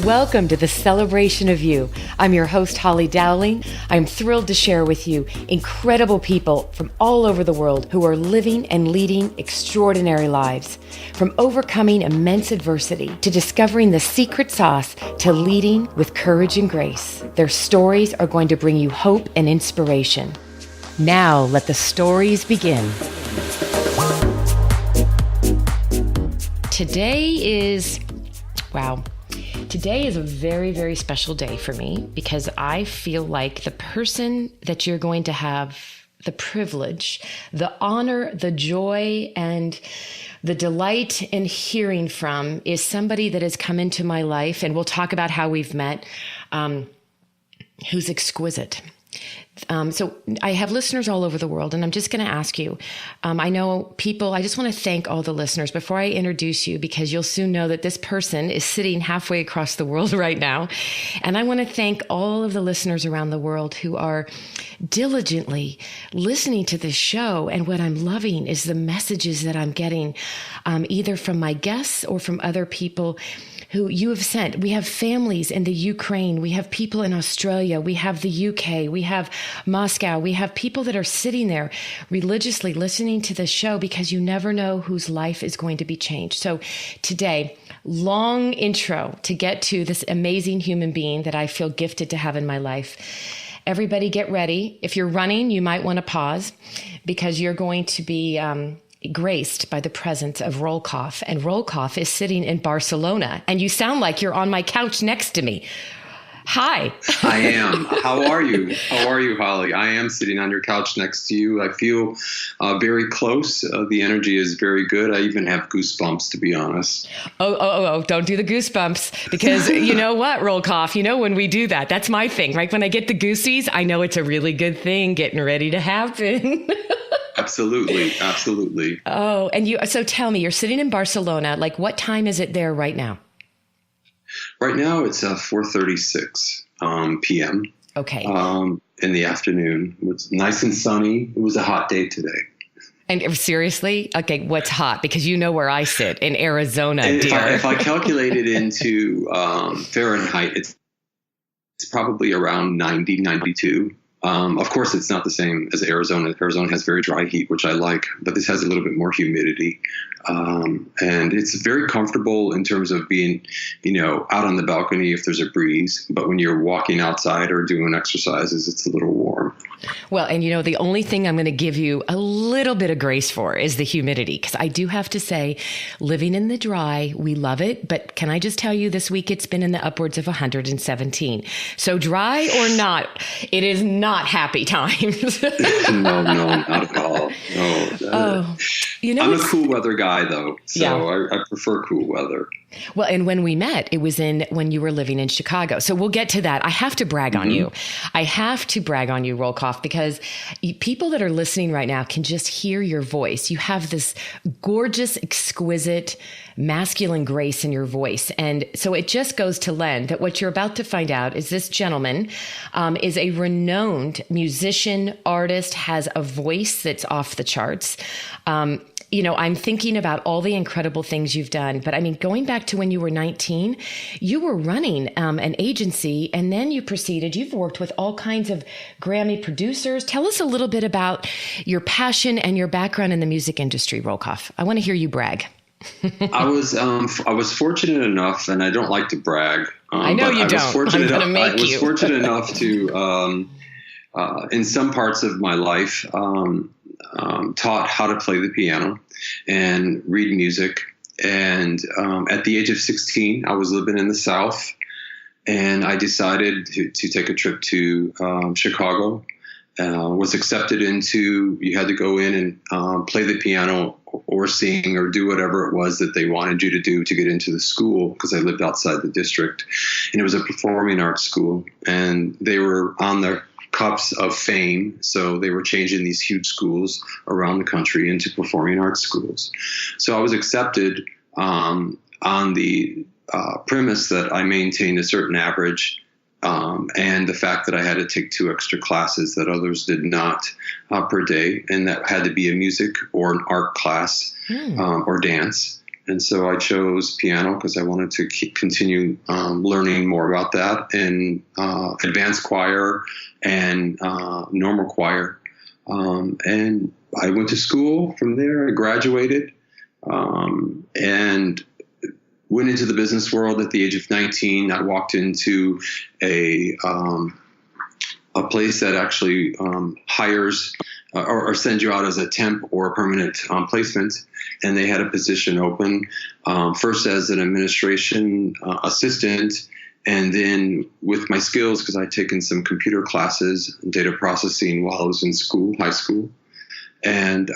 Welcome to the Celebration of You. I'm your host, Holly Dowling. I'm thrilled to share with you incredible people from all over the world who are living and leading extraordinary lives. From overcoming immense adversity to discovering the secret sauce to leading with courage and grace. Their stories are going to bring you hope and inspiration. Now, let the stories begin. Today is a very, very special day for me because I feel like the person that you're going to have the privilege, the honor, the joy, and the delight in hearing from is somebody that has come into my life, and we'll talk about how we've met, who's exquisite. So I have listeners all over the world, and I'm just going to ask you, I know people, I just want to thank all the listeners before I introduce you, because you'll soon know that this person is sitting halfway across the world right now. And I want to thank all of the listeners around the world who are diligently listening to this show. And what I'm loving is the messages that I'm getting, either from my guests or from other people who you have sent. We have families in the Ukraine. We have people in Australia. We have the UK. We have Moscow. We have people that are sitting there religiously listening to this show because you never know whose life is going to be changed. So today, long intro to get to this amazing human being that I feel gifted to have in my life. Everybody get ready. If you're running, you might want to pause because you're going to be graced by the presence of RolCof, and RolCof is sitting in Barcelona, and you sound like you're on my couch next to me. Hi. I am. How are you? How are you, Holly? I am sitting on your couch next to you. I feel very close. The energy is very good. I even have goosebumps, to be honest. Oh, don't do the goosebumps, because you know what, RolCof, you know when we do that, that's my thing, right? When I get the goosies, I know it's a really good thing getting ready to happen. Absolutely. Absolutely. Oh, and so tell me, you're sitting in Barcelona. Like, what time is it there right now? Right now it's 4:36 p.m. Okay. In the afternoon. It was nice and sunny. It was a hot day today. And seriously? Okay, what's hot? Because you know where I sit, in Arizona, dear. If I calculate it into Fahrenheit, it's probably around 90, 92. Of course, it's not the same as Arizona. Arizona has very dry heat, which I like, but this has a little bit more humidity. And it's very comfortable in terms of being, out on the balcony if there's a breeze. But when you're walking outside or doing exercises, it's a little warm. Well, and the only thing I'm going to give you a little bit of grace for is the humidity, because I do have to say, living in the dry, we love it. But can I just tell you, this week it's been in the upwards of 117. So dry or not, it is not happy times. No, not at all. No. I'm a cool weather guy, though, so yeah. I prefer cool weather. Well, and when we met, it was when you were living in Chicago. So we'll get to that. I have to brag on you. I have to brag on you, RolCof, because people that are listening right now can just hear your voice. You have this gorgeous, exquisite, masculine grace in your voice. And so it just goes to lend that what you're about to find out is this gentleman is a renowned musician, artist, has a voice that's off the charts. I'm thinking about all the incredible things you've done, but I mean, going back to when you were 19, you were running an agency, and then you've worked with all kinds of Grammy producers. Tell us a little bit about your passion and your background in the music industry, RolCof. I want to hear you brag. I was fortunate enough, and I don't like to brag. I know you don't. I was fortunate enough to, in some parts of my life, taught how to play the piano and read music. And at the age of 16, I was living in the South, and I decided to take a trip to Chicago. Was accepted into, you had to go in and play the piano or sing or do whatever it was that they wanted you to do to get into the school, because I lived outside the district. And it was a performing arts school, and they were on the cups of fame. So they were changing these huge schools around the country into performing arts schools. So I was accepted on the premise that I maintained a certain average, and the fact that I had to take 2 extra classes that others did not per day, and that had to be a music or an art class or dance. And so I chose piano because I wanted to continue learning more about that, and advanced choir and normal choir. And I went to school from there. I graduated and went into the business world at the age of 19. I walked into a place that actually hires or sends you out as a temp or a permanent placement. And they had a position open, first as an administration assistant, and then with my skills, because I'd taken some computer classes, data processing while I was in school, high school. And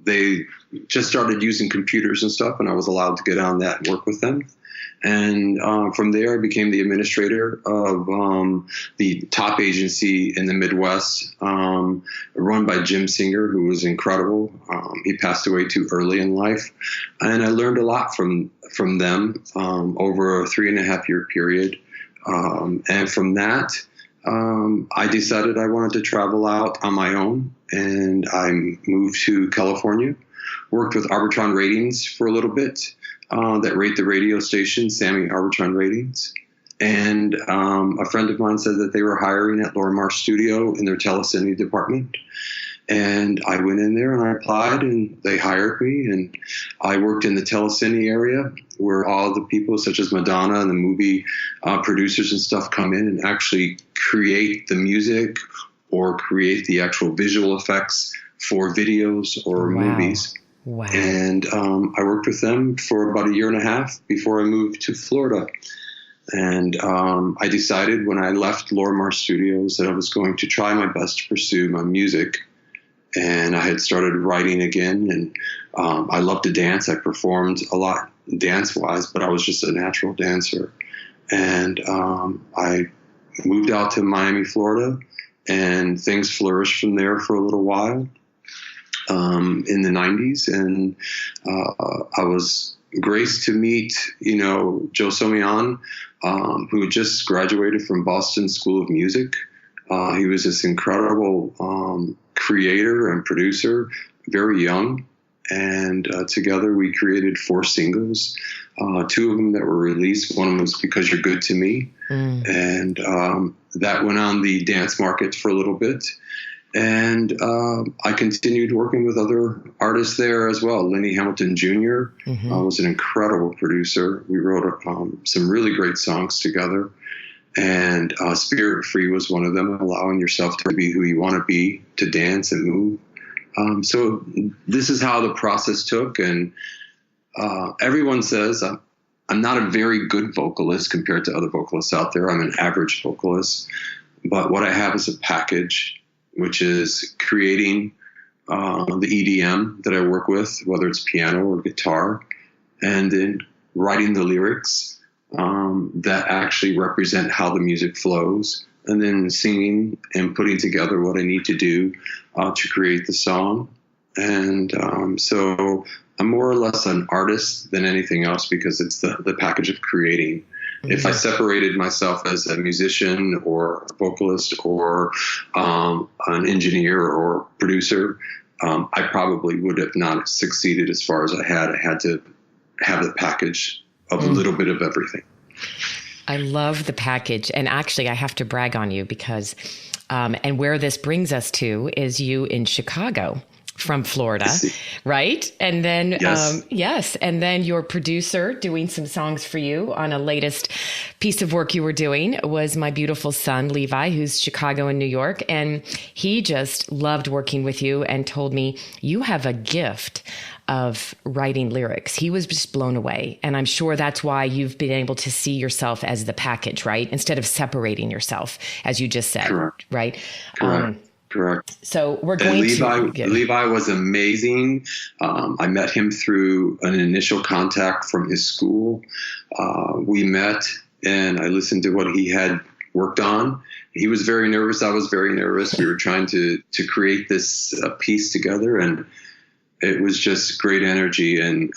they just started using computers and stuff, and I was allowed to get on that and work with them. And from there, I became the administrator of the top agency in the Midwest, run by Jim Singer, who was incredible. He passed away too early in life. And I learned a lot from them over a 3.5-year period. And from that, I decided I wanted to travel out on my own, and I moved to California, worked with Arbitron Ratings for a little bit. That rate the radio station, Sammy Arbitron Ratings. And a friend of mine said that they were hiring at Lorimar Studio in their telecine department. And I went in there and I applied, and they hired me. And I worked in the telecine area where all the people such as Madonna and the movie producers and stuff come in and actually create the music or create the actual visual effects for videos or movies. Wow. And I worked with them for about 1.5 years before I moved to Florida. And I decided when I left Lorimar Studios that I was going to try my best to pursue my music. And I had started writing again. And I loved to dance. I performed a lot dance-wise, but I was just a natural dancer. And I moved out to Miami, Florida, and things flourished from there for a little while. In the 90s, and I was graced to meet, Joe Somian, who had just graduated from Boston School of Music. He was this incredible creator and producer, very young, and together we created 4 singles, 2 of them that were released. One was Because You're Good to Me, and that went on the dance market for a little bit. And I continued working with other artists there as well. Lenny Hamilton Jr. Was an incredible producer. We wrote some really great songs together. And Spirit Free was one of them, allowing yourself to be who you want to be, to dance and move. So this is how the process took. And everyone says I'm not a very good vocalist compared to other vocalists out there. I'm an average vocalist. But what I have is a package, which is creating the EDM that I work with, whether it's piano or guitar, and then writing the lyrics that actually represent how the music flows, and then singing and putting together what I need to do to create the song. And so I'm more or less an artist than anything else, because it's the package of creating. If I separated myself as a musician or a vocalist or an engineer or producer, I probably would have not succeeded as far as I had. I had to have the package of a little bit of everything. I love the package. And actually, I have to brag on you because, and where this brings us to is you in Chicago. From Florida, right? And then, yes. And then your producer doing some songs for you on a latest piece of work you were doing was my beautiful son, Levi, who's Chicago and New York. And he just loved working with you and told me you have a gift of writing lyrics. He was just blown away. And I'm sure that's why you've been able to see yourself as the package, right? Instead of separating yourself, as you just said, right? Correct. So we're going Levi was amazing. I met him through an initial contact from his school. We met and I listened to what he had worked on. He was very nervous. I was very nervous. We were trying to create this piece together, and it was just great energy. And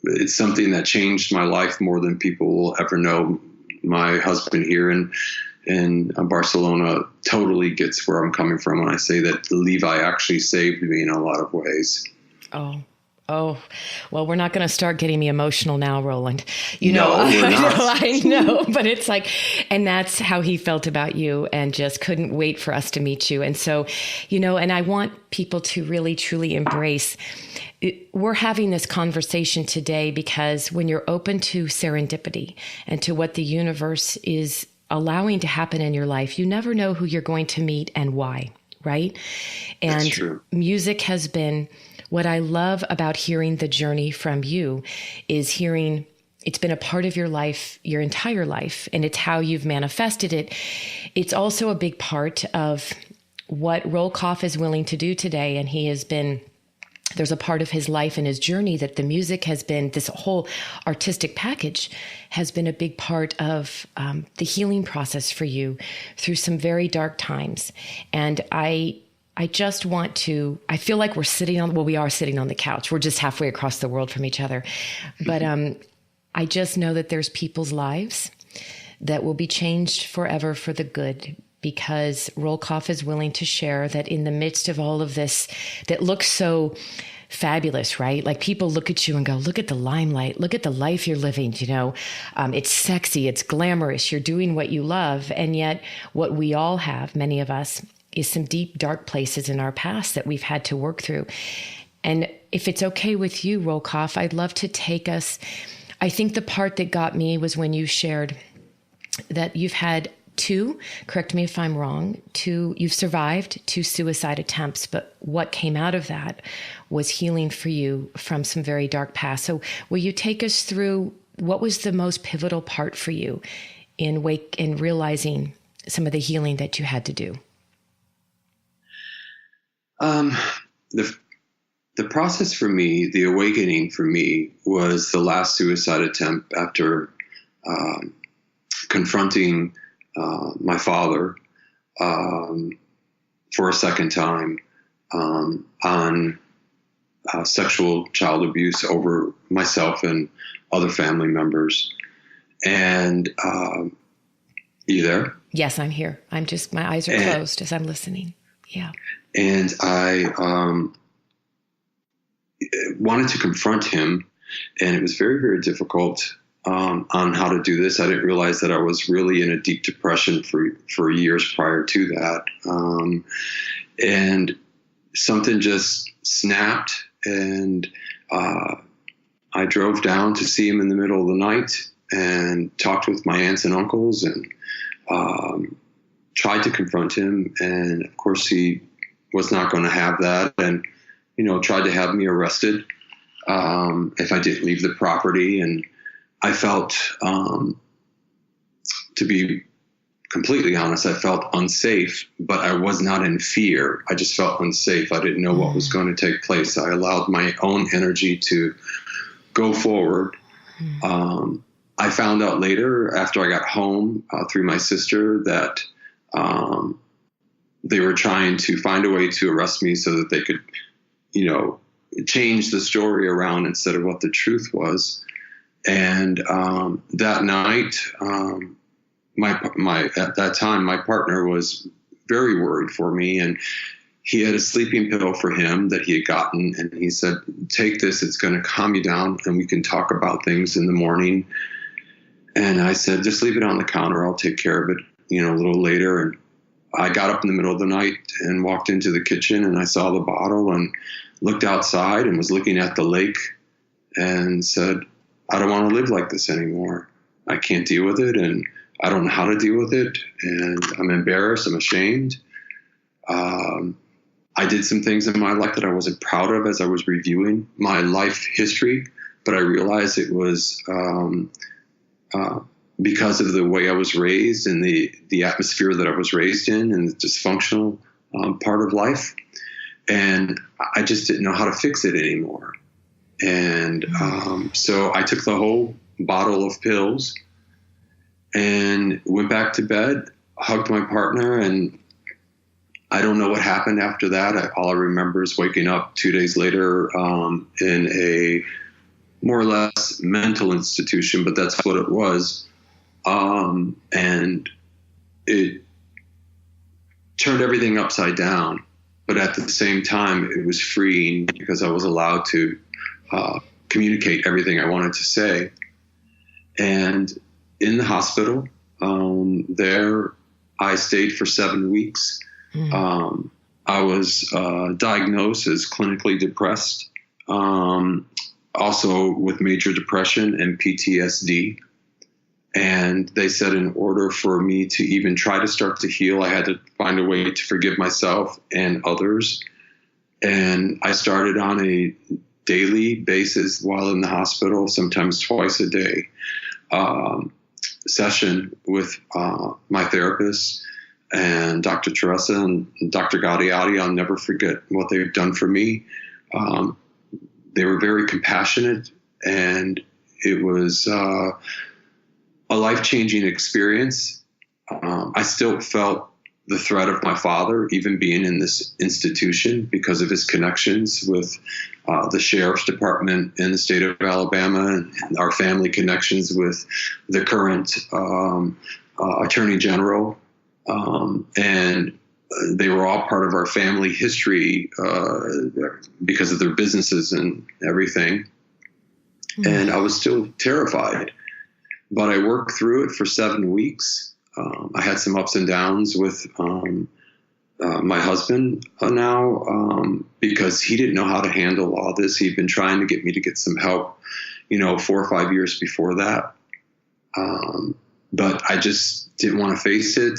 it's something that changed my life more than people will ever know. My husband here in Barcelona totally gets where I'm coming from when I say that Levi actually saved me in a lot of ways. Oh, Oh, well, we're not going to start getting me emotional now, Roland. We're not. I know, but it's like, and that's how he felt about you and just couldn't wait for us to meet you. And so, and I want people to really, truly embrace we're having this conversation today because when you're open to serendipity and to what the universe is allowing to happen in your life, you never know who you're going to meet and why, right? And That's true. Music has been what I love about hearing the journey from you is hearing it's been a part of your life, your entire life, and it's how you've manifested it. It's also a big part of what RolCof is willing to do today. And there's a part of his life and his journey that the music has been, this whole artistic package has been a big part of the healing process for you through some very dark times. And I just want to, I feel like we are sitting on the couch. We're just halfway across the world from each other. But I just know that there's people's lives that will be changed forever for the good, because RolCof is willing to share that in the midst of all of this that looks so fabulous, right? Like people look at you and go, look at the limelight, look at the life you're living, it's sexy, it's glamorous, you're doing what you love. And yet what we all have, many of us, is some deep, dark places in our past that we've had to work through. And if it's okay with you, RolCof, I'd love to take us. I think the part that got me was when you shared that you've had correct me if I'm wrong, you've survived 2 suicide attempts, but what came out of that was healing for you from some very dark past. So will you take us through what was the most pivotal part for you in realizing some of the healing that you had to do? The process for me, the awakening for me, was the last suicide attempt after confronting my father for a second time on sexual child abuse over myself and other family members. And you there? Yes, I'm here. My eyes are closed as I'm listening. Yeah. And I wanted to confront him, and it was very, very difficult on how to do this. I didn't realize that I was really in a deep depression for years prior to that. And something just snapped, and I drove down to see him in the middle of the night and talked with my aunts and uncles and tried to confront him. And of course he was not going to have that, and, tried to have me arrested if I didn't leave the property. And I felt, to be completely honest, I felt unsafe, but I was not in fear. I just felt unsafe. I didn't know what was going to take place. I allowed my own energy to go forward. I found out later, after I got home through my sister, that they were trying to find a way to arrest me so that they could, change the story around instead of what the truth was. And that night, at that time, my partner was very worried for me, and he had a sleeping pill for him that he had gotten, and he said, "Take this; it's going to calm you down, and we can talk about things in the morning." And I said, "Just leave it on the counter; I'll take care of it, a little later." And I got up in the middle of the night and walked into the kitchen, and I saw the bottle and looked outside and was looking at the lake and said, "I don't want to live like this anymore. I can't deal with it, and I don't know how to deal with it, and I'm embarrassed. I'm ashamed." I did some things in my life that I wasn't proud of as I was reviewing my life history, but I realized it was because of the way I was raised and the atmosphere that I was raised in and the dysfunctional part of life. And I just didn't know how to fix it anymore. And so I took the whole bottle of pills and went back to bed, hugged my partner, and I don't know what happened after that. All I remember is waking up 2 days later in a more or less mental institution, but that's what it was. And it turned everything upside down. But at the same time, it was freeing because I was allowed to communicate everything I wanted to say. And in the hospital, there I stayed for 7 weeks. I was diagnosed as clinically depressed, also with major depression and PTSD. And they said in order for me to even try to start to heal, I had to find a way to forgive myself and others. And I started on a daily basis while in the hospital, sometimes twice a day, session with my therapist and Dr. Teresa and Dr. Gaudiotti. I'll never forget what they've done for me. They were very compassionate, and it was a life-changing experience. I still felt the threat of my father, even being in this institution, because of his connections with the sheriff's department in the state of Alabama, and our family connections with the current attorney general. And they were all part of our family history because of their businesses and everything. And I was still terrified. But I worked through it for 7 weeks. I had some ups and downs with my husband now because he didn't know how to handle all this. He'd been trying to get me to get some help, 4 or 5 years before that. But I just didn't want to face it.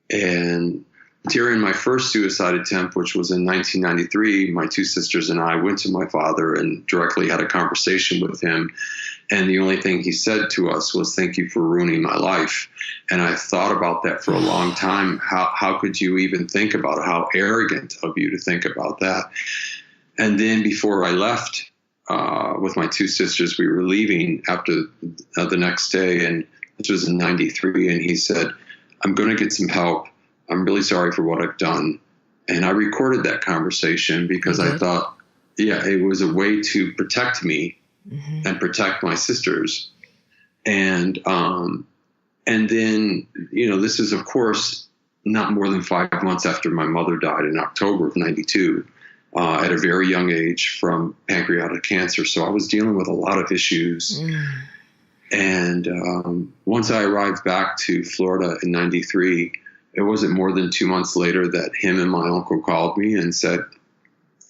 And during my first suicide attempt, which was in 1993, my 2 sisters and I went to my father and directly had a conversation with him. And the only thing he said to us was, "Thank you for ruining my life." And I thought about that for a long time. How could you even think about it? How arrogant of you to think about that. And then before I left with my 2 sisters, we were leaving after the next day. And this was in 93. And he said, "I'm going to get some help. I'm really sorry for what I've done." And I recorded that conversation because I thought, it was a way to protect me and protect my sisters. And then, this is, of course, not more than 5 months after my mother died in October of 92, at a very young age from pancreatic cancer. So I was dealing with a lot of issues. And once I arrived back to Florida in 93, it wasn't more than 2 months later that him and my uncle called me and said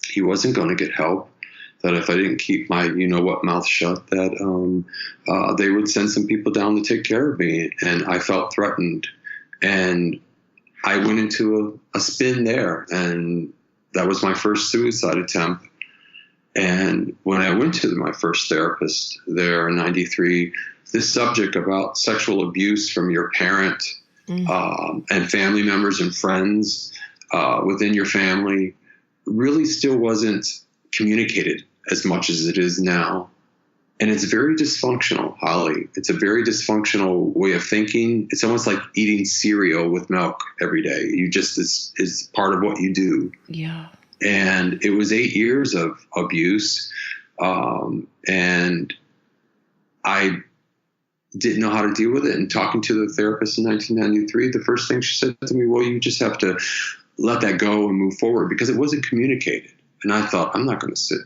he wasn't going to get help, that if I didn't keep my mouth shut, that they would send some people down to take care of me. And I felt threatened. And I went into a spin there. And that was my first suicide attempt. And when I went to my first therapist there in 93, this subject about sexual abuse from your parent and family members and friends within your family really still wasn't communicated as much as it is now. And it's very dysfunctional, Holly. It's a very dysfunctional way of thinking. It's almost like eating cereal with milk every day. It's part of what you do. Yeah. And it was 8 years of abuse. And I didn't know how to deal with it. And talking to the therapist in 1993, the first thing she said to me, "Well, you just have to let that go and move forward," because it wasn't communicated. And I thought, I'm not going to sit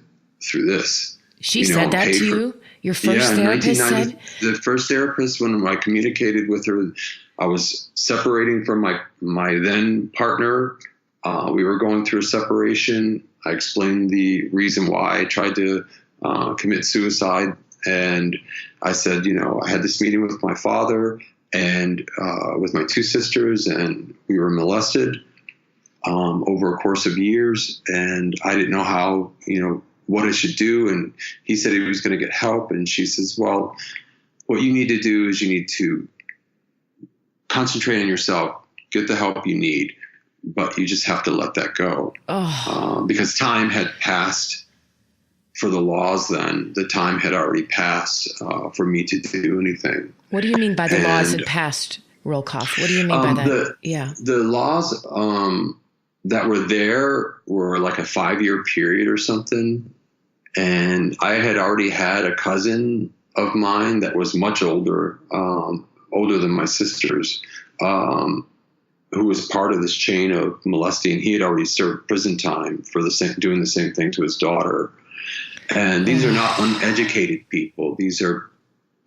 through this. She said that to you? Your first therapist said? The first therapist, when I communicated with her, I was separating from my then partner. We were going through a separation. I explained the reason why I tried to commit suicide. And I said, I had this meeting with my father and with my 2 sisters, and we were molested over a course of years. And I didn't know how, what I should do. And he said he was going to get help. And she says, "Well, what you need to do is you need to concentrate on yourself, get the help you need, but you just have to let that go." Because time had passed for the laws then. The time had already passed for me to do anything. What do you mean by the laws had passed, RolCof? What do you mean by that? The laws that were there were like a 5-year period or something. And I had already had a cousin of mine that was much older than my sisters, who was part of this chain of molesting. He had already served prison time for doing the same thing to his daughter. And these are not uneducated people. These are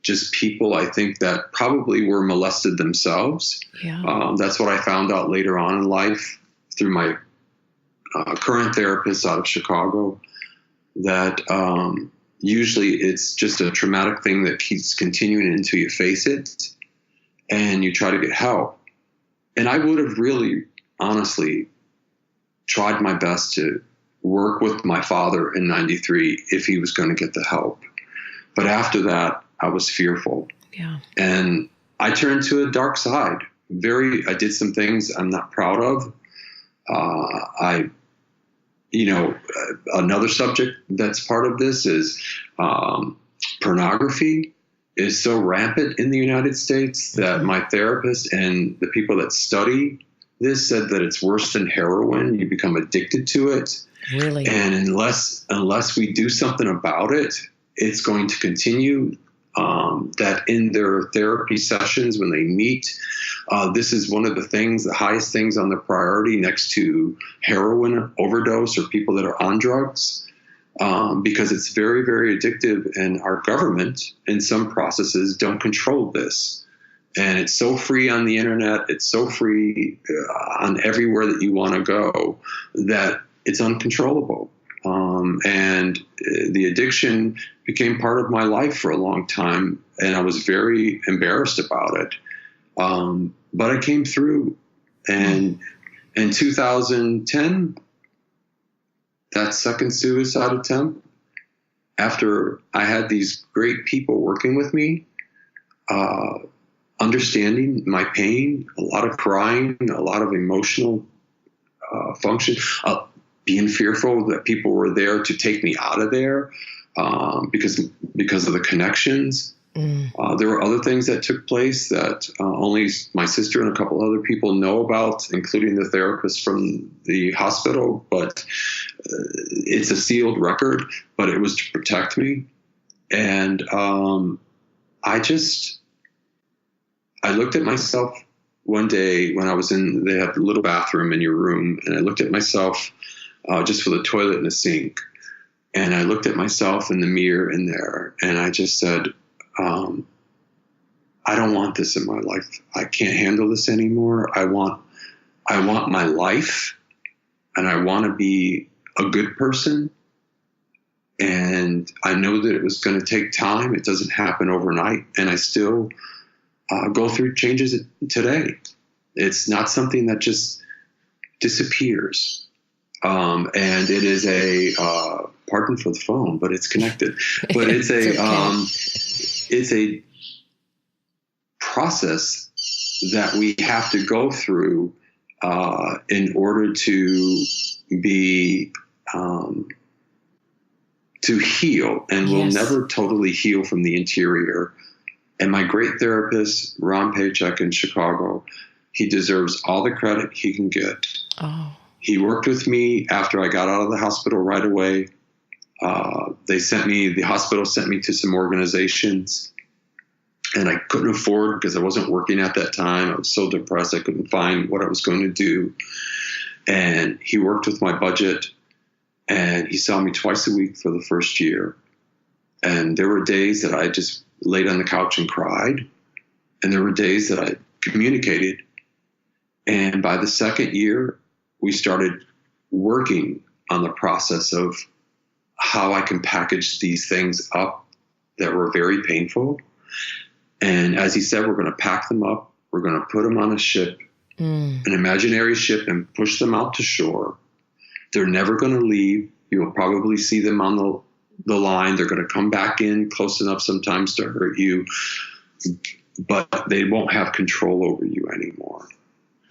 just people, I think, that probably were molested themselves. Yeah. That's what I found out later on in life through my current therapist out of Chicago, that usually it's just a traumatic thing that keeps continuing until you face it and you try to get help. And I would have really, honestly, tried my best to work with my father in 93 if he was going to get the help. But after that, I was fearful. Yeah. And I turned to a dark side. I did some things I'm not proud of. Another subject that's part of this is pornography is so rampant in the United States that my therapist and the people that study this said that it's worse than heroin. You become addicted to it. Really? And unless we do something about it, it's going to continue. That in their therapy sessions when they meet, this is one of the highest things on the priority next to heroin overdose or people that are on drugs, because it's very, very addictive, and our government in some processes don't control this. And it's so free on the internet, it's so free on everywhere that you want to go that it's uncontrollable. And the addiction became part of my life for a long time, and I was very embarrassed about it. But I came through, and in 2010, that second suicide attempt, after I had these great people working with me, understanding my pain, a lot of crying, a lot of emotional function, being fearful that people were there to take me out of there because of the connections. There were other things that took place that only my sister and a couple other people know about, including the therapist from the hospital. But it's a sealed record, but it was to protect me. And I looked at myself one day when I was they have a little bathroom in your room, and I looked at myself just with a toilet and a sink. And I looked at myself in the mirror in there, and I just said, I don't want this in my life. I can't handle this anymore. I want my life, and I want to be a good person. And I know that it was going to take time. It doesn't happen overnight. And I still go through changes today. It's not something that just disappears. And it is pardon for the phone, but it's connected. But it's it's a process that we have to go through in order to be to heal, and we'll never totally heal from the interior. And my great therapist, Ron Paycheck in Chicago, he deserves all the credit he can get. Oh. He worked with me after I got out of the hospital right away. The hospital sent me to some organizations, and I couldn't afford, because I wasn't working at that time. I was so depressed I couldn't find what I was going to do. And he worked with my budget, and he saw me twice a week for the first year. And there were days that I just laid on the couch and cried, and there were days that I communicated. And by the second year, we started working on the process of how I can package these things up that were very painful. And as he said, we're going to pack them up. We're going to put them on a ship, an imaginary ship, and push them out to shore. They're never going to leave. You'll probably see them on the line. They're going to come back in close enough sometimes to hurt you, but they won't have control over you anymore.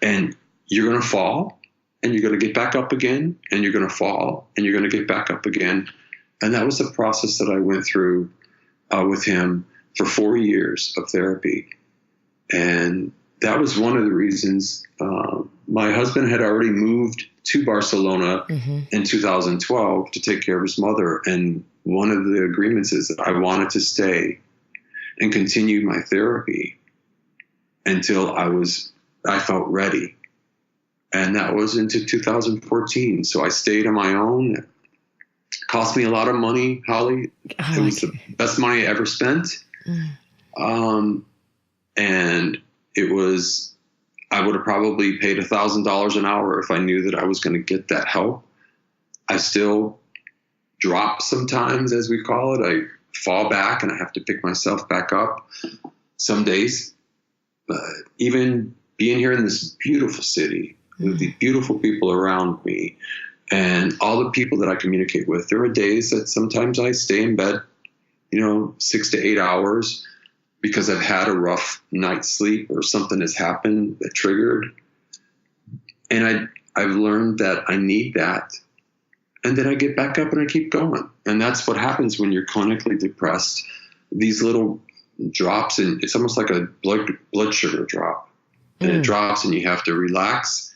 And you're going to fall, and you're going to get back up again, and you're going to fall, and you're going to get back up again. And that was the process that I went through with him for 4 years of therapy. And that was one of the reasons my husband had already moved to Barcelona in 2012 to take care of his mother. And one of the agreements is that I wanted to stay and continue my therapy until I felt ready. And that was into 2014. So I stayed on my own Cost me a lot of money, Holly. Oh, It was the best money I ever spent. And it was, I would have probably paid $1,000 an hour if I knew that I was going to get that help. I still drop sometimes, as we call it. I fall back and I have to pick myself back up some days. But even being here in this beautiful city with the beautiful people around me and all the people that I communicate with, there are days that sometimes I stay in bed, 6 to 8 hours because I've had a rough night's sleep or something has happened that triggered. And I've learned that I need that. And then I get back up and I keep going. And that's what happens when you're clinically depressed. These little drops, and it's almost like a blood sugar drop. And it drops and you have to relax,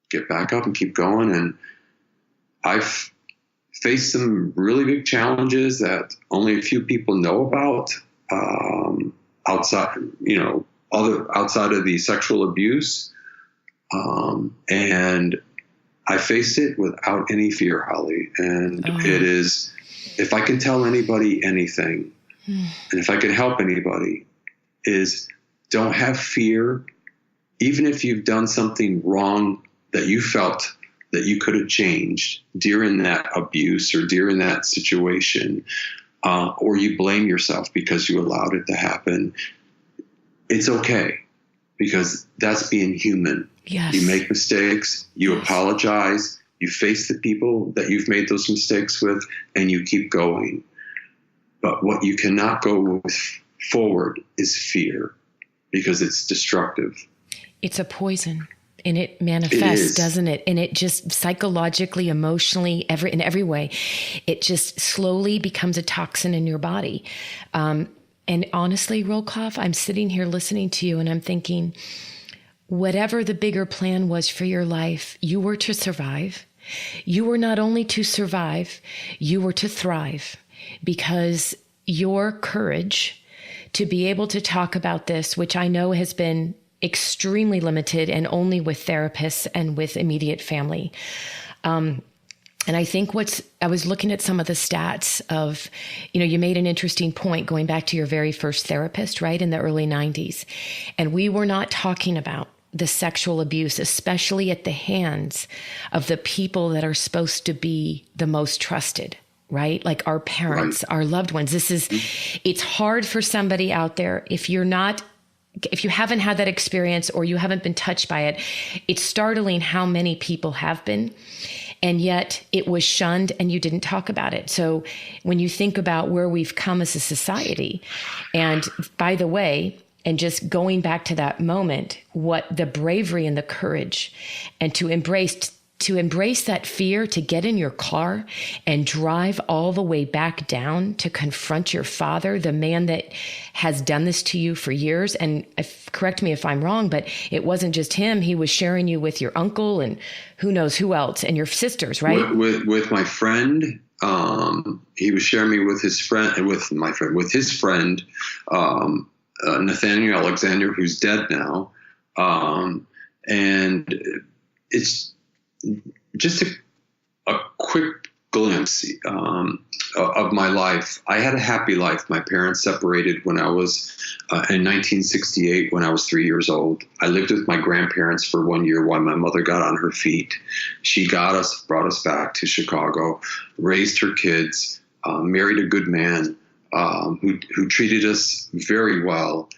get back up and keep going. And I've faced some really big challenges that only a few people know about, outside of the sexual abuse. And I faced it without any fear, Holly. And it is, if I can tell anybody anything, and if I can help anybody, is don't have fear, even if you've done something wrong that you felt that you could have changed during that abuse or during that situation, or you blame yourself because you allowed it to happen. It's okay, because that's being human. Yes. You make mistakes, you apologize, you face the people that you've made those mistakes with, and you keep going. But what you cannot go forward is fear, because it's destructive. It's a poison, and it manifests, doesn't it? And it just psychologically, emotionally, in every way, it just slowly becomes a toxin in your body. And honestly, RolCof, I'm sitting here listening to you and I'm thinking, whatever the bigger plan was for your life, you were to survive. You were not only to survive, you were to thrive, because your courage to be able to talk about this, which I know has been extremely limited and only with therapists and with immediate family. And I think I was looking at some of the stats of, you made an interesting point going back to your very first therapist, right, in the early 90s. And we were not talking about the sexual abuse, especially at the hands of the people that are supposed to be the most trusted, right? Like our parents, our loved ones. It's hard for somebody out there, if you haven't had that experience or you haven't been touched by it, it's startling how many people have been. And yet it was shunned and you didn't talk about it. So when you think about where we've come as a society, and by the way, and just going back to that moment, what the bravery and the courage, and to embrace that fear, to get in your car and drive all the way back down to confront your father, the man that has done this to you for years. And correct me if I'm wrong, but it wasn't just him. He was sharing you with your uncle and who knows who else, and your sisters, right? With my friend. He was sharing me with his friend, Nathaniel Alexander, who's dead now. And it's just a quick glimpse of my life. I had a happy life. My parents separated when I was in 1968, when I was 3 years old. I lived with my grandparents for 1 year while my mother got on her feet. She brought us back to Chicago, raised her kids, married a good man who treated us very well.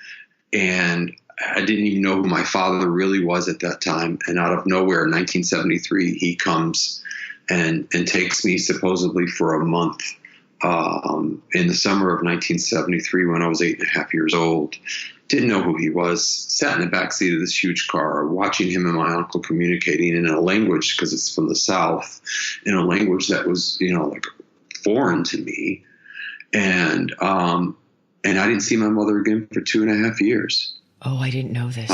And I didn't even know who my father really was at that time. And out of nowhere, in 1973, he comes and takes me supposedly for a month in the summer of 1973 when I was 8.5 years old. Didn't know who he was, sat in the backseat of this huge car, watching him and my uncle communicating in a language, because it's from the South, in a language that was, like foreign to me. And I didn't see my mother again for 2.5 years. Oh, I didn't know this.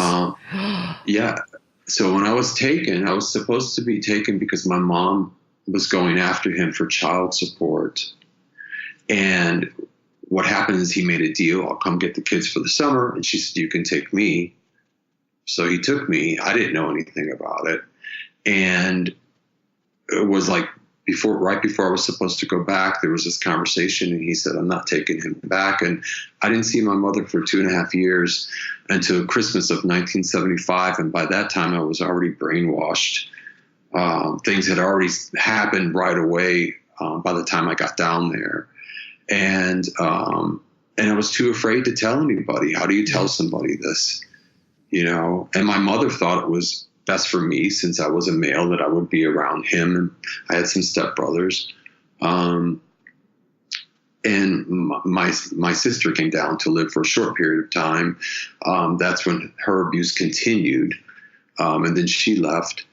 Yeah. So when I was taken, I was supposed to be taken because my mom was going after him for child support. And what happened is he made a deal. I'll come get the kids for the summer. And she said, you can take me. So he took me. I didn't know anything about it. And it was like right before I was supposed to go back, there was this conversation, and he said, I'm not taking him back. And I didn't see my mother for 2.5 years until Christmas of 1975. And by that time, I was already brainwashed. Things had already happened right away by the time I got down there. And I was too afraid to tell anybody. How do you tell somebody this? And my mother thought it was best for me, since I was a male, that I would be around him. And I had some stepbrothers. And my sister came down to live for a short period of time. That's when her abuse continued. And then she left.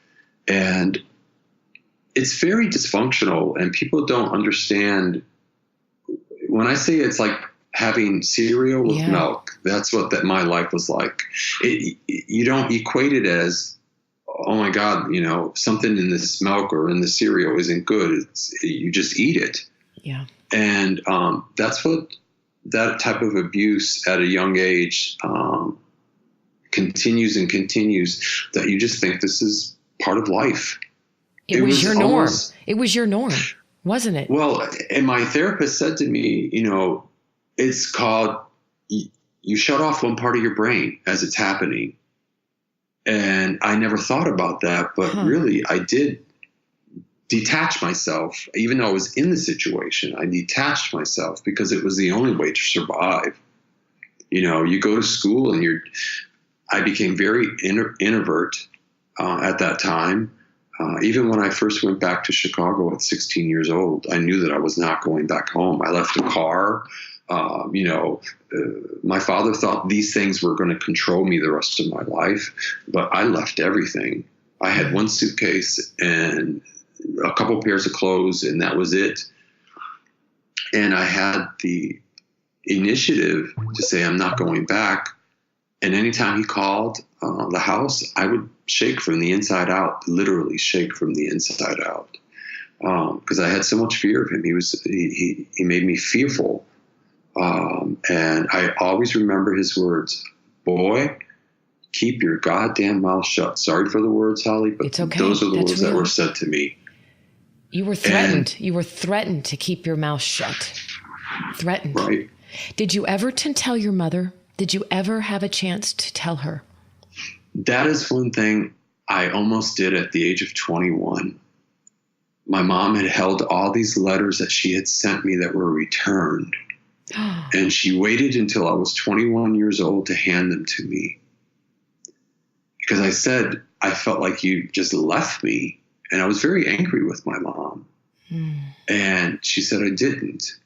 And it's very dysfunctional, and people don't understand. When I say it's like having cereal with milk, that's what my life was like. You don't equate it as, oh my God, something in this milk or in the cereal isn't good. You just eat it. Yeah. And that's what that type of abuse at a young age continues, that you just think this is part of life. It was your norm. It was your norm, wasn't it? Well, and my therapist said to me, it's called, you shut off one part of your brain as it's happening. And I never thought about that, but really I did detach myself. Even though I was in the situation, I detached myself because it was the only way to survive. You go to school, and I became very introvert at that time. Even when I first went back to Chicago at 16 years old, I knew that I was not going back home. I left the car. My father thought these things were going to control me the rest of my life, but I left everything. I had one suitcase and a couple pairs of clothes, and that was it. And I had the initiative to say, I'm not going back. And anytime he called the house, I would shake from the inside out, literally shake from the inside out, because I had so much fear of him. He made me fearful. And I always remember his words, boy, keep your goddamn mouth shut. Sorry for the words, Holly, but it's okay. Those are the words real. that were said to me. You were threatened. You were threatened to keep your mouth shut. Threatened. Right. Did you ever tell your mother? Did you ever have a chance to tell her? That is one thing I almost did at the age of 21. My mom had held all these letters that she had sent me that were returned. And she waited until I was 21 years old to hand them to me. Because I said, I felt like you just left me. And I was very angry with my mom. And she said, I didn't.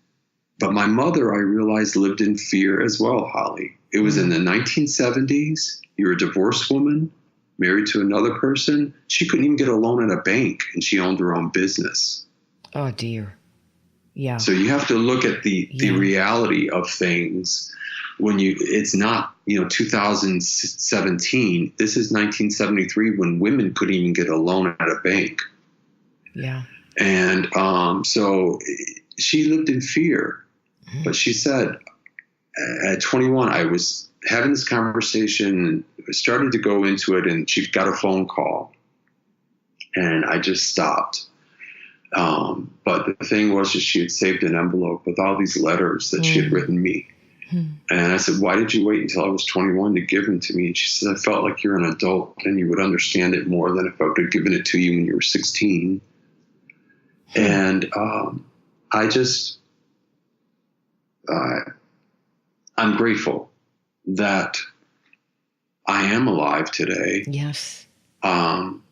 But my mother, I realized, lived in fear as well, Holly. It was in the 1970s. You're a divorced woman, married to another person. She couldn't even get a loan at a bank, and she owned her own business. Oh, dear. Yeah. So you have to look at the reality of things when it's not, 2017. This is 1973 when women couldn't even get a loan at a bank. Yeah. And so she lived in fear. But she said, at 21, I was having this conversation and started to go into it, and she got a phone call. And I just stopped. But the thing was that she had saved an envelope with all these letters that she had written me. And I said, why did you wait until I was 21 to give them to me? And she said, I felt like you're an adult and you would understand it more than if I would have given it to you when you were 16. And I'm grateful that I am alive today. Yes. 7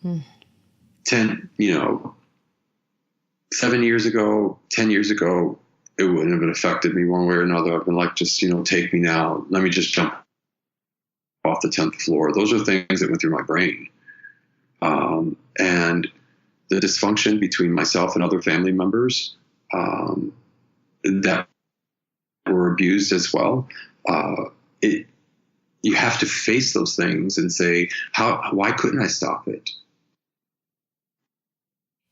years ago, 10 years ago, it wouldn't have affected me one way or another. I've been like, just, take me now. Let me just jump off the 10th floor. Those are things that went through my brain. And the dysfunction between myself and other family members that were abused as well. You have to face those things and say, why couldn't I stop it?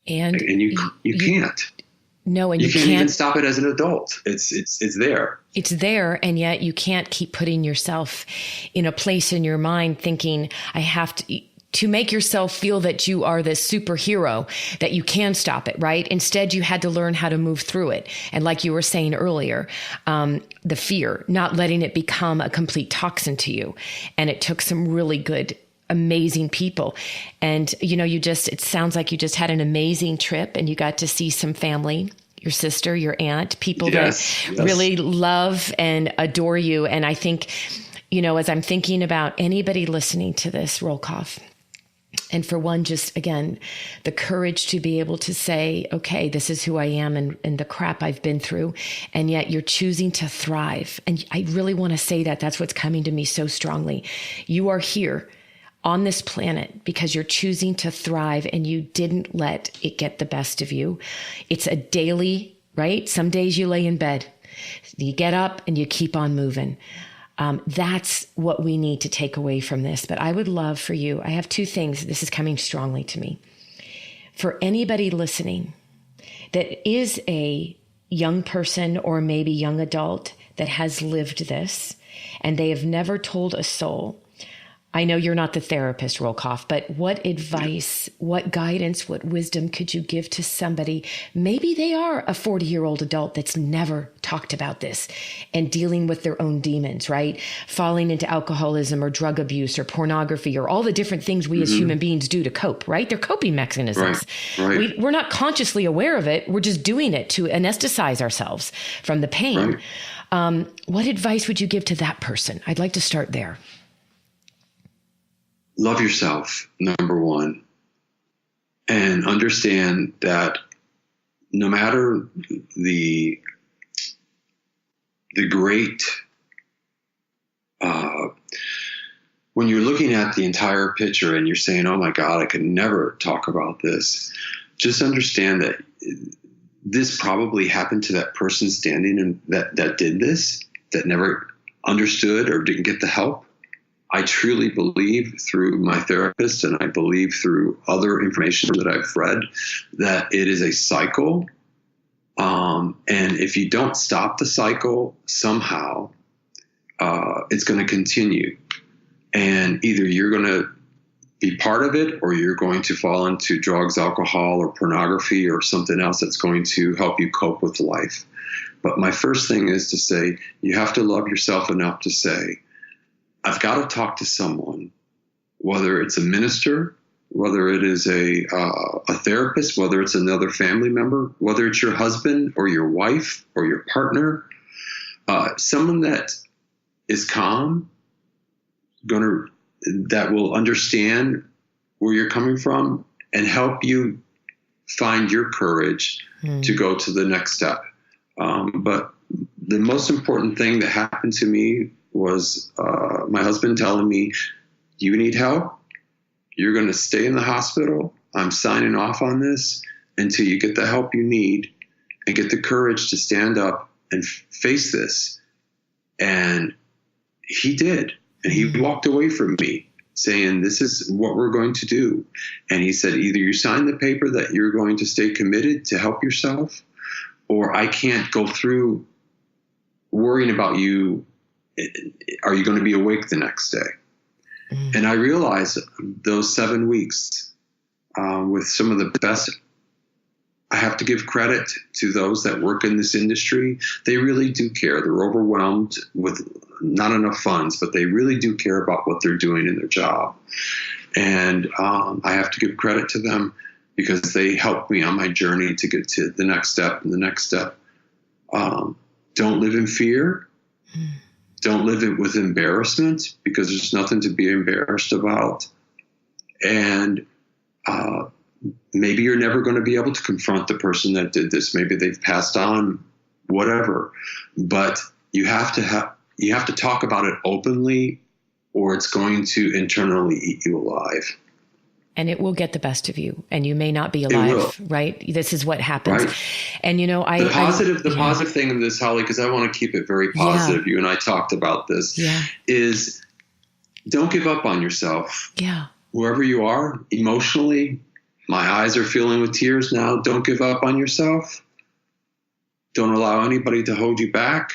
And you can't. No, and you can't even stop it as an adult. It's there. It's there, and yet you can't keep putting yourself in a place in your mind thinking, I have to make yourself feel that you are this superhero, that you can stop it, right? Instead, you had to learn how to move through it. And like you were saying earlier, the fear, not letting it become a complete toxin to you. And it took some really good, amazing people. And, it sounds like you just had an amazing trip and you got to see some family, your sister, your aunt, people that really love and adore you. And I think, as I'm thinking about anybody listening to this, RolCof, and for one, just again, the courage to be able to say, okay, this is who I am and the crap I've been through. And yet you're choosing to thrive. And I really want to say that that's what's coming to me so strongly. You are here on this planet because you're choosing to thrive and you didn't let it get the best of you. It's a daily, right? Some days you lay in bed, you get up and you keep on moving. That's what we need to take away from this. But I would love for you, I have two things. This is coming strongly to me. For anybody listening that is a young person or maybe young adult that has lived this and they have never told a soul, I know you're not the therapist, RolCof, but what advice, what guidance, what wisdom could you give to somebody? Maybe they are a 40-year-old adult that's never talked about this and dealing with their own demons, right? Falling into alcoholism or drug abuse or pornography or all the different things we as human beings do to cope, right? They're coping mechanisms. Right. We're not consciously aware of it. We're just doing it to anesthetize ourselves from the pain. Right. What advice would you give to that person? I'd like to start there. Love yourself, number one, and understand that no matter the great, when you're looking at the entire picture and you're saying, oh my God, I could never talk about this, just understand that this probably happened to that person standing and that did this, that never understood or didn't get the help. I truly believe through my therapist and I believe through other information that I've read that it is a cycle. And if you don't stop the cycle somehow, it's going to continue. And either you're going to be part of it or you're going to fall into drugs, alcohol, or pornography or something else that's going to help you cope with life. But my first thing is to say, you have to love yourself enough to say, I've got to talk to someone, whether it's a minister, whether it is a therapist, whether it's another family member, whether it's your husband or your wife or your partner, someone that is calm, that will understand where you're coming from and help you find your courage to go to the next step. But the most important thing that happened to me was my husband telling me, you need help. You're going to stay in the hospital. I'm signing off on this until you get the help you need and get the courage to stand up and face this. And he did. And he walked away from me saying, this is what we're going to do. And he said, either you sign the paper that you're going to stay committed to help yourself, or I can't go through worrying about you. Are you going to be awake the next day? And I realized those 7 weeks with some of the best, I have to give credit to those that work in this industry. They really do care. They're overwhelmed with not enough funds, but they really do care about what they're doing in their job. And I have to give credit to them because they helped me on my journey to get to the next step and the next step. Don't live in fear. Don't live it with embarrassment because there's nothing to be embarrassed about. And maybe you're never going to be able to confront the person that did this. Maybe they've passed on, whatever. But you have to talk about it openly, or it's going to internally eat you alive. And it will get the best of you, and you may not be alive, right? This is what happens. Right. And the positive thing in this, Holly, because I want to keep it very positive. You and I talked about this. Is don't give up on yourself. Wherever you are emotionally, my eyes are filling with tears now. Don't give up on yourself. Don't allow anybody to hold you back.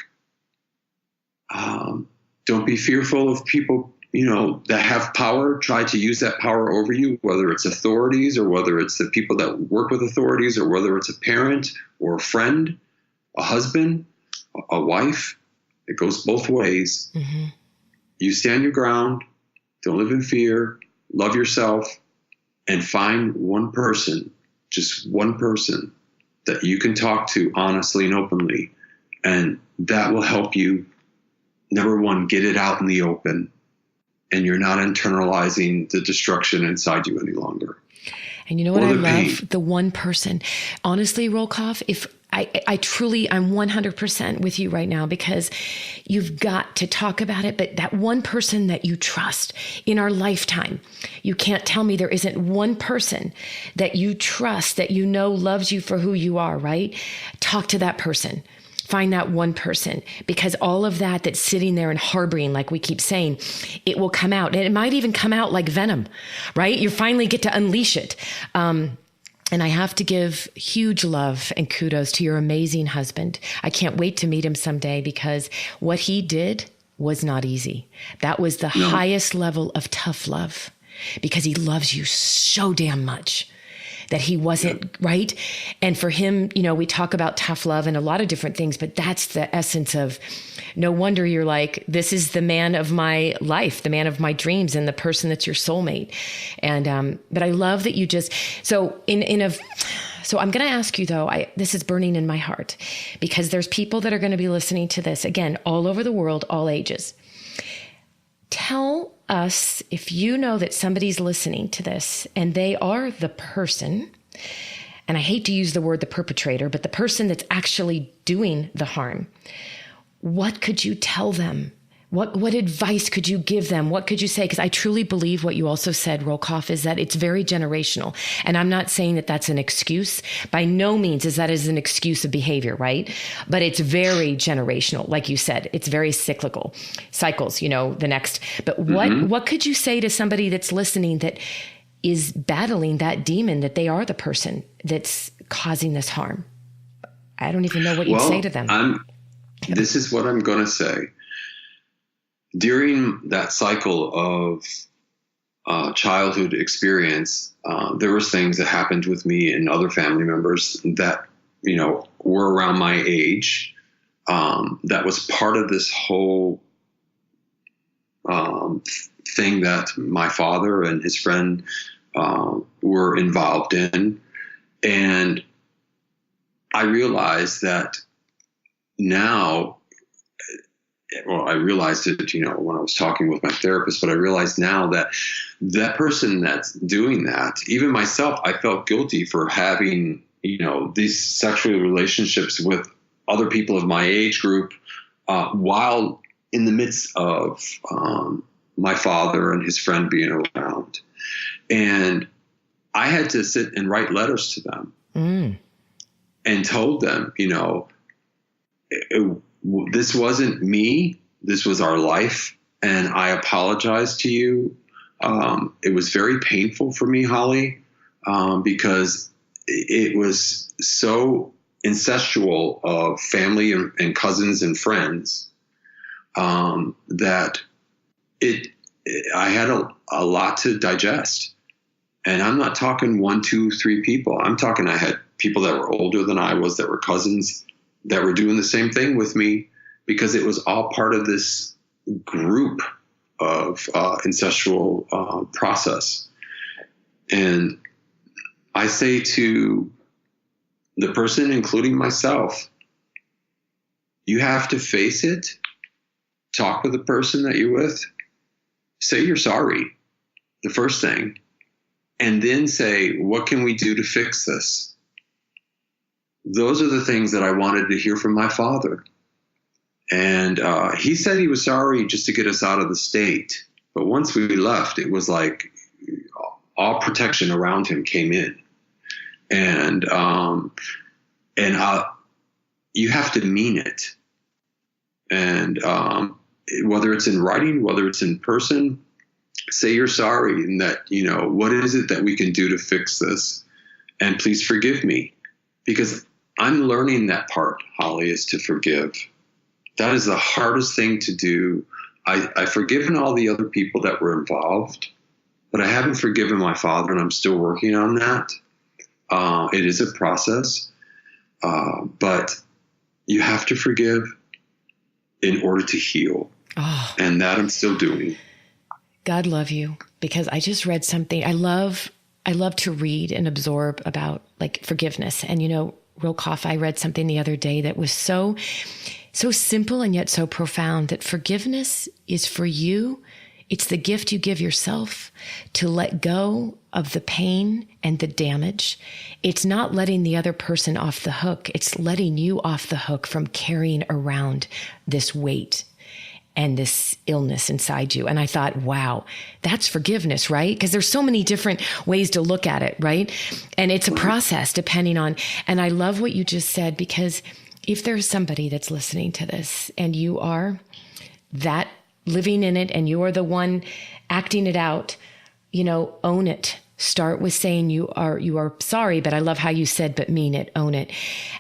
Don't be fearful of people that have power try to use that power over you, whether it's authorities or whether it's the people that work with authorities or whether it's a parent or a friend, a husband, a wife. It goes both ways. Mm-hmm. You stand your ground, don't live in fear, love yourself, and find one person, just one person that you can talk to honestly and openly. And that will help you, number one, get it out in the open, and you're not internalizing the destruction inside you any longer. And you know what I love? The one person. Honestly, RolCof, if I truly, I'm 100% with you right now, because you've got to talk about it. But that one person that you trust in our lifetime, you can't tell me there isn't one person that you trust, that you know loves you for who you are, right? Talk to that person. Find that one person, because all of that's sitting there and harboring, like we keep saying, it will come out. And it might even come out like venom, right? You finally get to unleash it. And I have to give huge love and kudos to your amazing husband. I can't wait to meet him someday, because what he did was not easy. That was the highest level of tough love, because he loves you so damn much that he wasn't right. And for him, we talk about tough love and a lot of different things, but that's the essence of, no wonder you're like, this is the man of my life, the man of my dreams, and the person that's your soulmate. And, but I love that you just, so I'm going to ask you though, this is burning in my heart, because there's people that are going to be listening to this, again, all over the world, all ages. Tell us if you know that somebody's listening to this and they are the person, and I hate to use the word the perpetrator, but the person that's actually doing the harm. What could you tell them? What advice could you give them? What could you say? Because I truly believe what you also said, RolCof, is that it's very generational. And I'm not saying that that's an excuse. By no means is that an excuse of behavior, right? But it's very generational. Like you said, it's very cyclical. Cycles, the next. But what could you say to somebody that's listening that is battling that demon, that they are the person that's causing this harm? I don't even know what you'd say to them. This is what I'm going to say. During that cycle of childhood experience, there was things that happened with me and other family members that, were around my age. That was part of this whole thing that my father and his friend were involved in. And I realized that now, I realized it, when I was talking with my therapist, but I realized now that that person that's doing that, even myself, I felt guilty for having, these sexual relationships with other people of my age group, while in the midst of my father and his friend being around. And I had to sit and write letters to them and told them, this wasn't me. This was our life. And I apologize to you. It was very painful for me, Holly, because it was so incestual of family and cousins and friends, that I had a lot to digest. And I'm not talking 1, 2, 3 people. I'm talking, I had people that were older than I was, that were cousins, that were doing the same thing with me, because it was all part of this group of incestual process. And I say to the person, including myself, you have to face it, talk with the person that you're with, say you're sorry, the first thing, and then say, what can we do to fix this? Those are the things that I wanted to hear from my father. And he said he was sorry just to get us out of the state. But once we left, it was like all protection around him came in. And you have to mean it. And whether it's in writing, whether it's in person, say you're sorry, and that, what is it that we can do to fix this? And please forgive me. Because I'm learning that part, Holly, is to forgive. That is the hardest thing to do. I've forgiven all the other people that were involved, but I haven't forgiven my father, and I'm still working on that. It is a process, but you have to forgive in order to heal. Oh, And that I'm still doing. God love you, because I just read something. I love to read and absorb about like forgiveness. And, RolCof, I read something the other day that was so simple and yet so profound, that forgiveness is for you. It's the gift you give yourself to let go of the pain and the damage. It's not letting the other person off the hook. It's letting you off the hook from carrying around this weight and this illness inside you. And I thought, wow, that's forgiveness, right? Because there's so many different ways to look at it, right? And it's a process depending on, and I love what you just said, because if there's somebody that's listening to this and you are that living in it and you're the one acting it out, own it. Start with saying you are sorry, but I love how you said, but mean it, own it.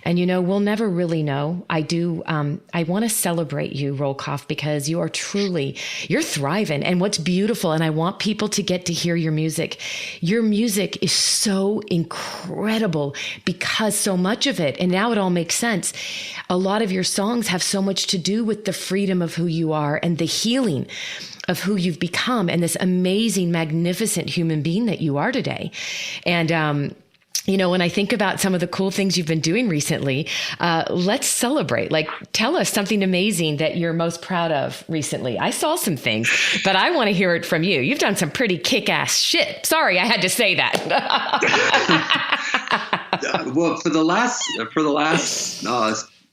And, we'll never really know. I want to celebrate you, RolCof, because you're thriving, and what's beautiful. And I want people to get to hear your music. Your music is so incredible because so much of it, and now it all makes sense. A lot of your songs have so much to do with the freedom of who you are and the healing of who you've become and this amazing, magnificent human being that you are today. And, when I think about some of the cool things you've been doing recently, let's celebrate. Like, tell us something amazing that you're most proud of recently. I saw some things, but I want to hear it from you. You've done some pretty kick-ass shit. Sorry, I had to say that. Well, for the last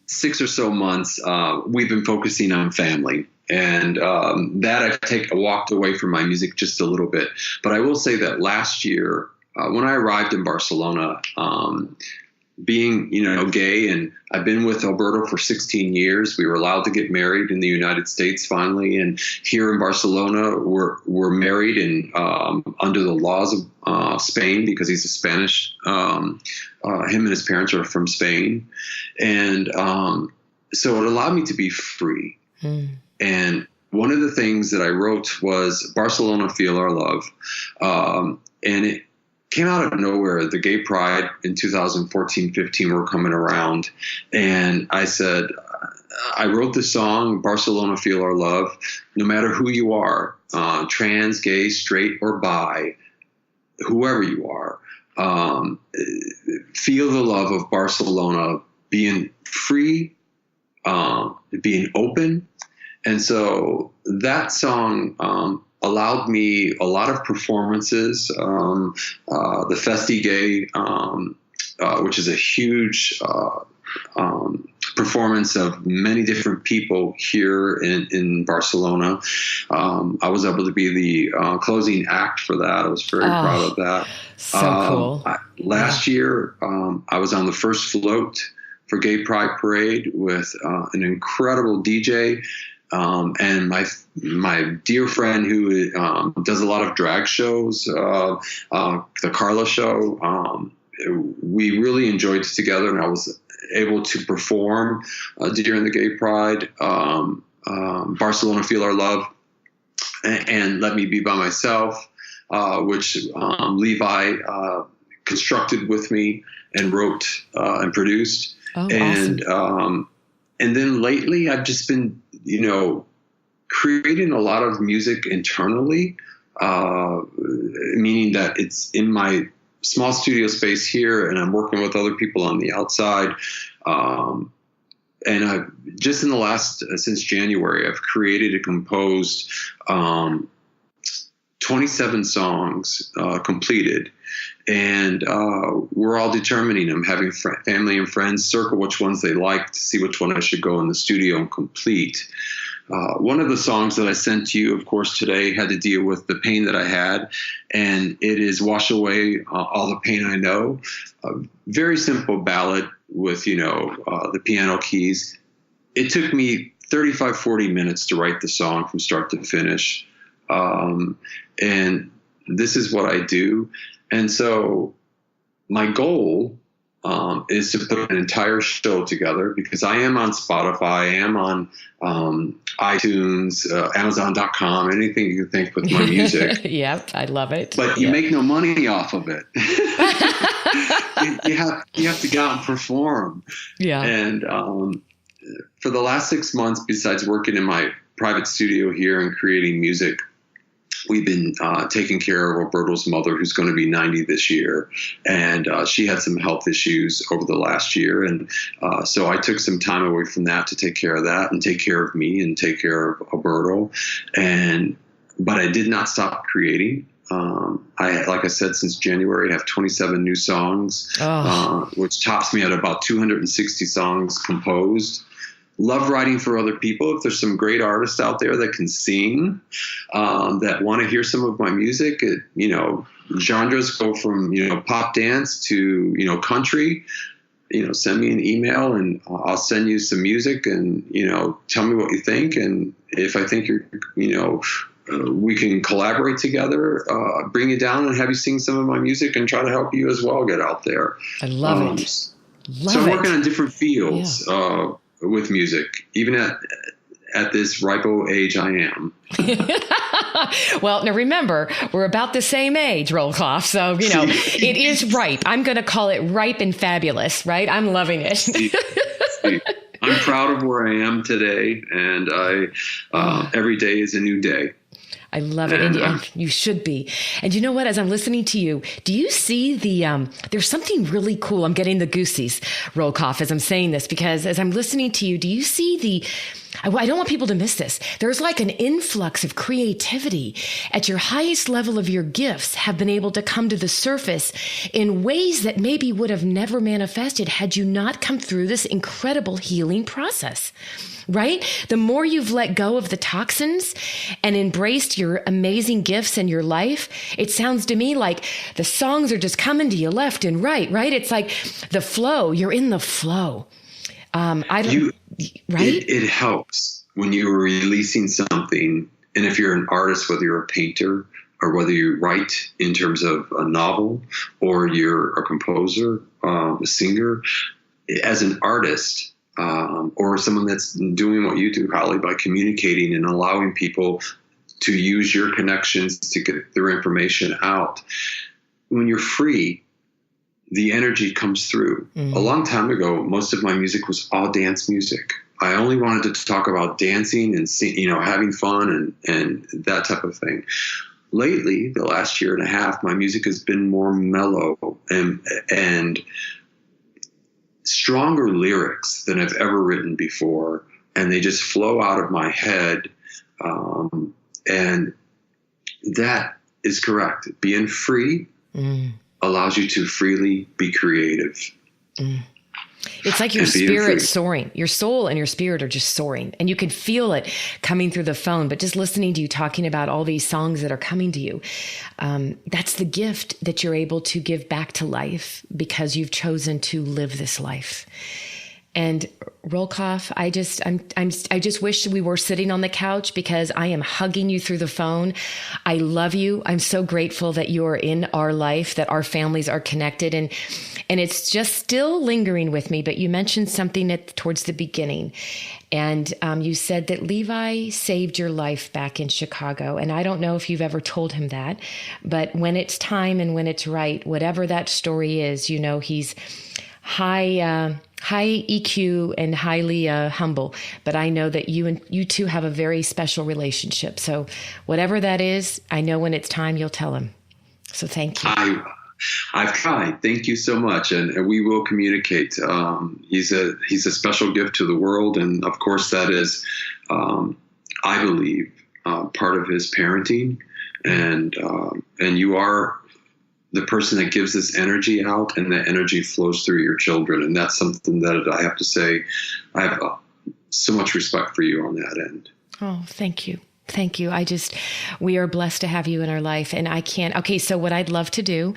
6 or so months, we've been focusing on family. And that I've walked away from my music just a little bit. But I will say that last year, when I arrived in Barcelona, being, gay, and I've been with Alberto for 16 years. We were allowed to get married in the United States finally. And here in Barcelona, we're married and under the laws of Spain, because he's a Spanish. Him and his parents are from Spain. And so it allowed me to be free. And one of the things that I wrote was Barcelona, Feel Our Love. And it came out of nowhere. The Gay Pride in 2014-15 were coming around. And I said, I wrote this song, Barcelona, Feel Our Love. No matter who you are, trans, gay, straight, or bi, whoever you are, feel the love of Barcelona, being free, being open. And so that song allowed me a lot of performances. The Festi Gay, which is a huge performance of many different people here in Barcelona. I was able to be the closing act for that. I was very proud of that. So cool. Last year, I was on the first float for Gay Pride Parade with an incredible DJ. And my dear friend who does a lot of drag shows, the Carla Show, we really enjoyed it together, and I was able to perform during the Gay Pride, Barcelona, Feel Our Love, and Let Me Be By Myself, which Levi constructed with me and wrote and produced. Oh, and awesome. And then lately, I've just been, creating a lot of music internally, meaning that it's in my small studio space here, and I'm working with other people on the outside. And I've just in the last, since January, I've created and composed 27 songs completed. And we're all determining them, having family and friends circle which ones they like to see which one I should go in the studio and complete. One of the songs that I sent to you, of course, today had to deal with the pain that I had, and it is Wash Away All the Pain I Know. A very simple ballad with, the piano keys. It took me 35, 40 minutes to write the song from start to finish. And this is what I do. And so my goal is to put an entire show together, because I am on Spotify, I am on iTunes, Amazon.com, anything you can think with my music. Yep, I love it. But you make no money off of it. you have to go out and perform. Yeah. And for the last 6 months, besides working in my private studio here and creating music, we've been taking care of Roberto's mother, who's going to be 90 this year. And she had some health issues over the last year. And so I took some time away from that to take care of that and take care of me and take care of Roberto. But I did not stop creating. Like I said, since January, I have 27 new songs, which tops me at about 260 songs composed. Love writing for other people. If there's some great artists out there that can sing, that want to hear some of my music, genres go from, pop dance to, country, send me an email and I'll send you some music and, tell me what you think. And if I think we can collaborate together, bring you down and have you sing some of my music and try to help you as well get out there. I love it. So I'm working on different fields. Yeah. With music, even at this ripe old age I am. Well, now remember, we're about the same age, RolCof. So, it is ripe. I'm going to call it ripe and fabulous, right? I'm loving it. See. I'm proud of where I am today, and every day is a new day. I love it. And you should be. And you know what? As I'm listening to you, do you see there's something really cool. I'm getting the goosies, RolCof, as I'm saying this, because as I'm listening to you, do you see I don't want people to miss this. There's like an influx of creativity at your highest level of your gifts have been able to come to the surface in ways that maybe would have never manifested had you not come through this incredible healing process. Right? The more you've let go of the toxins and embraced your amazing gifts in your life, it sounds to me like the songs are just coming to you left and right? It's like the flow. You're in the flow. Right? It helps when you're releasing something. And if you're an artist, whether you're a painter or whether you write in terms of a novel or you're a composer, a singer, as an artist, or someone that's doing what you do, Holly, by communicating and allowing people to use your connections to get their information out. When you're free, the energy comes through. A long time ago, most of my music was all dance music. I only wanted to talk about dancing and having fun and that type of thing. Lately, the last year and a half, my music has been more mellow and stronger lyrics than I've ever written before, and they just flow out of my head, and that is correct. Being free allows you to freely be creative. It's like your spirit's soaring. Your soul and your spirit are just soaring, and you can feel it coming through the phone. But just listening to you talking about all these songs that are coming to you, that's the gift that you're able to give back to life because you've chosen to live this life. And RolCof, I just wish we were sitting on the couch because I am hugging you through the phone. I love you. I'm so grateful that you're in our life, that our families are connected, and it's just still lingering with me. But you mentioned something towards the beginning, and you said that Levi saved your life back in Chicago. And I don't know if you've ever told him that, but when it's time and when it's right, whatever that story is, he's high EQ and highly humble, but I know that you two have a very special relationship. So whatever that is, I know when it's time you'll tell him. So thank you. I've tried. Thank you so much, and we will communicate. He's a special gift to the world, and of course that is, I believe, part of his parenting, and you are the person that gives this energy out, and that energy flows through your children. And that's something that I have to say, I have so much respect for you on that end. Oh, thank you. Thank you. We are blessed to have you in our life. And so what I'd love to do,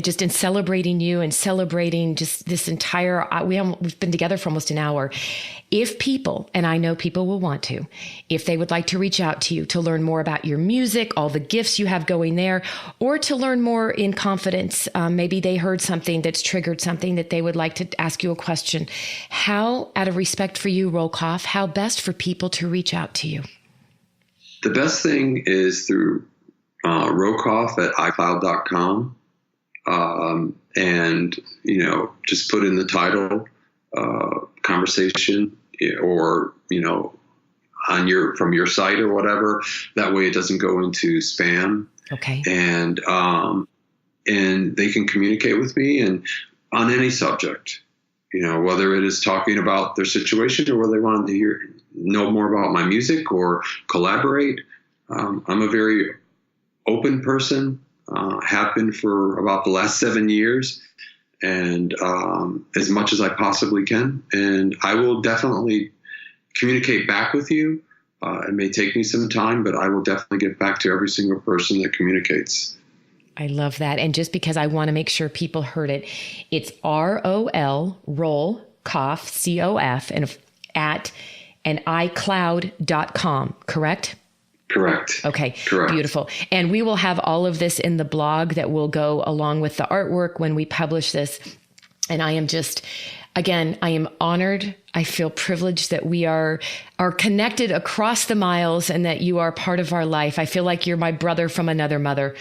just in celebrating you and celebrating just this entire, we've been together for almost an hour. If people, and I know people will want to, if they would like to reach out to you to learn more about your music, all the gifts you have going there, or to learn more in confidence, maybe they heard something that's triggered something that they would like to ask you a question. How, out of respect for you, RolCof, how best for people to reach out to you? The best thing is through RolCof at iCloud.com. And, just put in the title, conversation, or, from your site or whatever. That way it doesn't go into spam. Okay. And they can communicate with me and on any subject, whether it is talking about their situation or whether they want to know more about my music or collaborate. I'm a very open person, have been for about the last 7 years, and as much as I possibly can. And I will definitely communicate back with you. It may take me some time, but I will definitely get back to every single person that communicates. I love that. And just because I want to make sure people heard it, it's ROL, RolCof, COF, and at and iCloud.com, correct? Correct. Okay. Correct. Beautiful. And we will have all of this in the blog that will go along with the artwork when we publish this. And I am honored. I feel privileged that we are connected across the miles and that you are part of our life. I feel like you're my brother from another mother.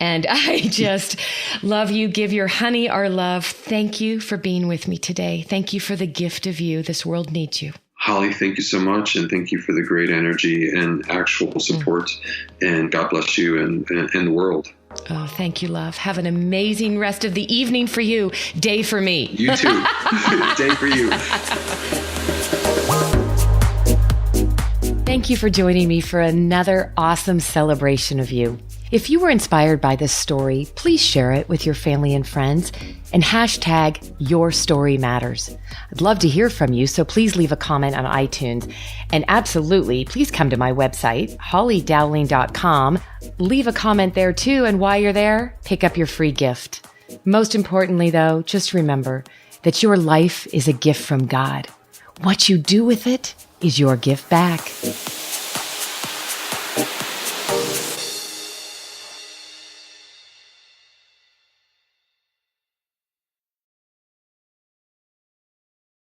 And I just love you. Give your honey our love. Thank you for being with me today. Thank you for the gift of you. This world needs you. Holly, thank you so much. And thank you for the great energy and actual support. And God bless you and the world. Oh, thank you, love. Have an amazing rest of the evening for you. Day for me. You too. Day for you. Thank you for joining me for another awesome celebration of you. If you were inspired by this story, please share it with your family and friends and hashtag Your Story Matters. I'd love to hear from you, so please leave a comment on iTunes. And absolutely, please come to my website, hollydowling.com. Leave a comment there too, and while you're there, pick up your free gift. Most importantly, though, just remember that your life is a gift from God. What you do with it is your gift back.